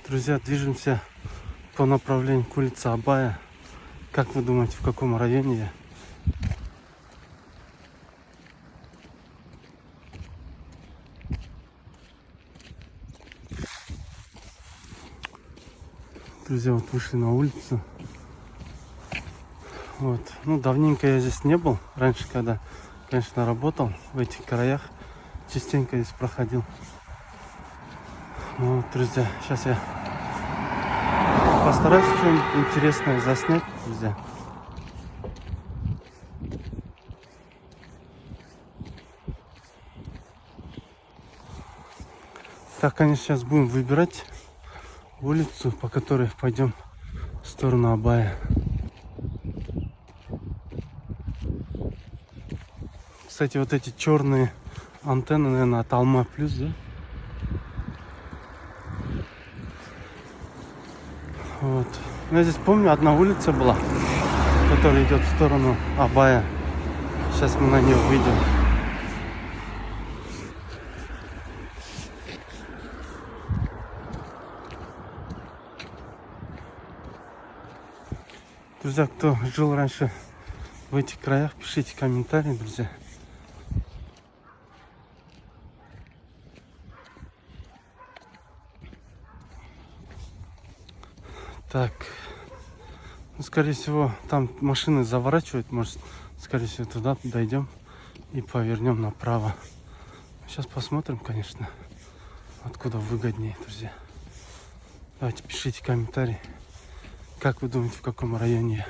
Друзья, движемся по направлению к улице Абая. Как вы думаете, в каком районе я? Друзья, вот вышли на улицу. Вот. Ну, давненько я здесь не был. Раньше, когда, конечно, работал в этих краях, частенько здесь проходил. Вот, друзья, сейчас я постараюсь что-нибудь интересное заснять, друзья. Так, конечно, сейчас будем выбирать улицу, по которой пойдем в сторону Абая. Кстати, вот эти черные антенны, наверное, от Алма Плюс, да? Вот. Я здесь помню, одна улица была, которая идет в сторону Абая. Сейчас мы на нее выйдем. Друзья, кто жил раньше в этих краях, пишите комментарии, друзья. Так, ну, скорее всего, там машины заворачивают, может, скорее всего, туда дойдем и повернем направо. Сейчас посмотрим, конечно, откуда выгоднее, друзья. Давайте пишите комментарии, как вы думаете, в каком районе я.